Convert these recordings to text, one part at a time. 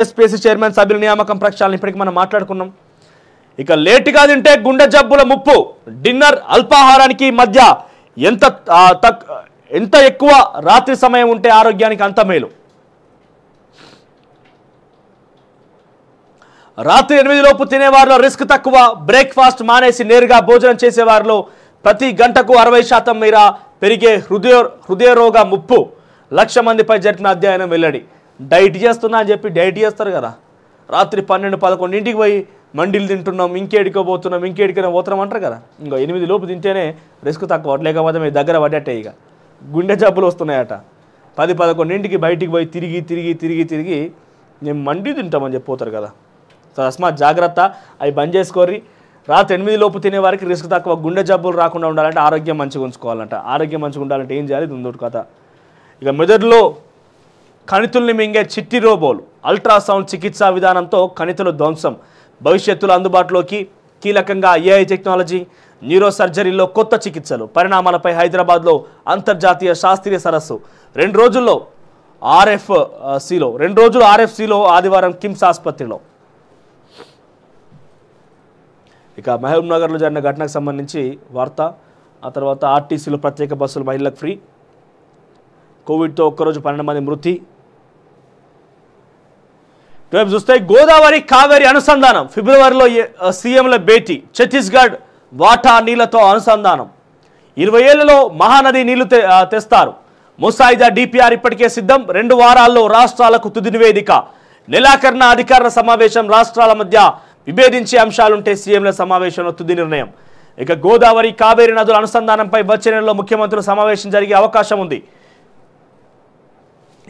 SPSC chairman సభ్యుల నియామకం ప్రక్షాళన ఇప్పటికి మనం మాట్లాడుకున్నాం. ఇక లేటుగా తింటే గుండె జబ్బుల ముప్పు. డిన్నర్ అల్పాహారానికి మధ్య ఎంత ఎక్కువ రాత్రి సమయం ఉంటే ఆరోగ్యానికి అంత మేలు. రాత్రి 8 లోపు తినేవారిలో రిస్క్ తక్కువ. బ్రేక్ఫాస్ట్ మానేసి నేరుగా భోజనం చేసేవారిలో ప్రతి గంటకు 60% మేర పెరిగే హృదయ రోగ ముప్పు. 1,00,000 మందిపై జరిపిన అధ్యయనం వెల్లడి. డైట్ చేస్తున్నా అని చెప్పి డైట్ చేస్తారు కదా, రాత్రి 12-11 పోయి మండీలు తింటున్నాం, ఇంకేడికో పోతున్నాం అంటారు కదా. ఇంకా 8 లోపు తింటేనే రిస్క్ తక్కువ, లేకపోతే మీ దగ్గర పడ్డట్టే. ఇక గుండె జబ్బులు వస్తున్నాయట. 10-11 బయటికి పోయి తిరిగి మేము మండీ తింటామని చెప్పిపోతారు కదా. సో అస్మాత్ జాగ్రత్త, అవి బంద్ చేసుకోర్రి. రాత్రి 8 లోపు తినే వారికి రిస్క్ తక్కువ. గుండె జబ్బులు రాకుండా ఉండాలంటే ఆరోగ్యం మంచిగా ఉంచుకోవాలంట. ఆరోగ్యం మంచిగా ఉండాలంటే ఏం చేయాలి? దుందోటి కథ. ఇక మెదడులో కణితుల్ని మింగే చిట్టి రోబోలు. అల్ట్రాసౌండ్ చికిత్సా విధానంతో కణితుల ధ్వంసం. భవిష్యత్తులో అందుబాటులోకి. కీలకంగా ఏఐ టెక్నాలజీ, న్యూరో సర్జరీలో కొత్త చికిత్సలు. పరిణామాలపై హైదరాబాద్లో అంతర్జాతీయ శాస్త్రీయ సరస్సు. 2 రోజులు ఆర్ఎఫ్సిలో ఆదివారం కిమ్స్ ఆసుపత్రిలో. ఇక మహబూబ్ నగర్లో జరిగిన ఘటనకు సంబంధించి వార్త. ఆ తర్వాత ఆర్టీసీలో ప్రత్యేక బస్సులు మహిళలకు ఫ్రీ. కోవిడ్తో ఒక్కరోజు 12 మంది మృతి. రేపు చూస్తే గోదావరి కావేరి అనుసంధానం. ఫిబ్రవరిలో సీఎంల భేటీ. ఛత్తీస్గఢ్ వాటా నీళ్లతో అనుసంధానం. 20 ఏళ్లలో మహానది నీళ్లు తెస్తారు. ముసాయిదా డిపిఆర్ ఇప్పటికే సిద్ధం. 2 వారాల్లో రాష్ట్రాలకు తుది నివేదిక. నెలాఖరున అధికారుల సమావేశం. రాష్ట్రాల మధ్య విభేదించే అంశాలుంటే సీఎంల సమావేశంలో తుది నిర్ణయం. ఇక గోదావరి కావేరి నదుల అనుసంధానంపై వచ్చే నెలలో ముఖ్యమంత్రుల సమావేశం జరిగే అవకాశం ఉంది.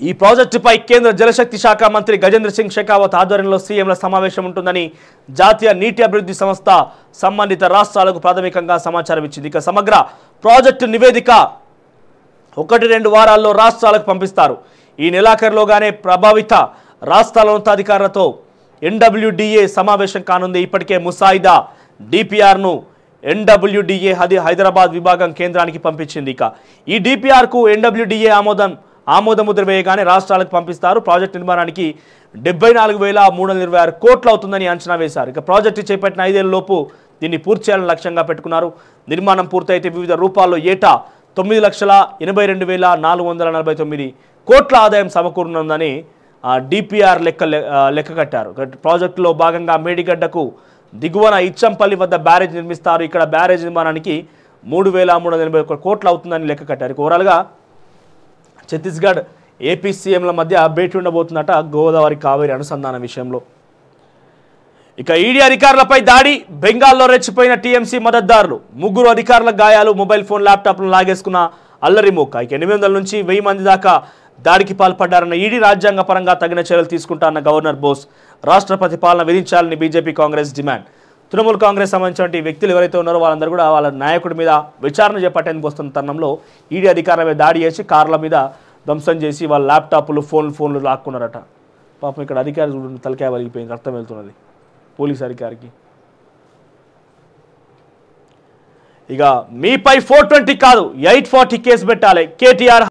ఈ ప్రాజెక్టుపై కేంద్ర జలశక్తి శాఖ మంత్రి గజేంద్ర సింగ్ షెకావత్ ఆధ్వర్యంలో సీఎంల సమావేశం ఉంటుందని జాతీయ నీటి అభివృద్ధి సంస్థ సంబంధిత రాష్ట్రాలకు ప్రాథమికంగా సమాచారం ఇచ్చింది. ఇక సమగ్ర ప్రాజెక్టు నివేదిక 1-2 వారాల్లో రాష్ట్రాలకు పంపిస్తారు. ఈ నెలాఖరులోగానే ప్రభావిత రాష్ట్రాల ఉన్నతాధికారులతో ఎన్డబ్ల్యూడిఏ సమావేశం కానుంది. ఇప్పటికే ముసాయిదా డిపిఆర్ను ఎన్డబ్ల్యూడిఏ హైదరాబాద్ విభాగం కేంద్రానికి పంపించింది. ఇక ఈ డిపిఆర్కు ఎన్డబ్ల్యూడిఏ ఆమోదముద్ర వేయగానే రాష్ట్రాలకు పంపిస్తారు. ప్రాజెక్టు నిర్మాణానికి 74,326 కోట్లు అవుతుందని అంచనా వేశారు. ఇక ప్రాజెక్టు చేపట్టిన 5 ఏళ్ల లోపు దీన్ని పూర్తి చేయాలని లక్ష్యంగా పెట్టుకున్నారు. నిర్మాణం పూర్తయితే వివిధ రూపాల్లో ఏటా 9,82,449 కోట్ల ఆదాయం సమకూరనుందని డిపిఆర్ లెక్క కట్టారు. ప్రాజెక్టులో భాగంగా మేడిగడ్డకు దిగువన ఇచ్చంపల్లి వద్ద బ్యారేజ్ నిర్మిస్తారు. ఇక్కడ బ్యారేజ్ నిర్మాణానికి 3,381 కోట్లు అవుతుందని లెక్క కట్టారు. ఓవరాల్గా ఛత్తీస్గఢ్ ఏపీ సీఎంల మధ్య భేటీ ఉండబోతుందట గోదావరి కావేరి అనుసంధానం విషయంలో. ఇక ఈడీ అధికారులపై దాడి. బెంగాల్లో రెచ్చిపోయిన టీఎంసీ మద్దతుదారులు. 3 అధికారుల గాయాలు. మొబైల్ ఫోన్, ల్యాప్టాప్లను లాగేసుకున్న అల్లరి మూక. ఇక 800 నుంచి 1000 మంది దాకా దాడికి పాల్పడ్డారన్న ఈడీ. రాజ్యాంగ పరంగా తగిన చర్యలు తీసుకుంటారన్న గవర్నర్ బోస్. రాష్ట్రపతి పాలన విధించాలని బీజేపీ కాంగ్రెస్ డిమాండ్. తృణమూల్ కాంగ్రెస్ సంబంధించిన వ్యక్తులు ఎవరైతే ఉన్నారో వాళ్ళందరూ కూడా వాళ్ళ నాయకుడి మీద విచారణ చేపట్టేందుకు వస్తున్న తరుణంలో ఈడీ అధికారుల మీద దాడి చేసి కార్ల మీద ధ్వంసం చేసి వాళ్ళ ల్యాప్టాప్లు ఫోన్లు లాక్కున్నారట. పాపం ఇక్కడ అధికారి చూడండి, తలకాయ వలిగిపోయింది, రక్తం వెళ్తున్నది పోలీస్ అధికారికి. ఇక మీపై 420 కాదు 840 కేసు పెట్టాలి. కేటీఆర్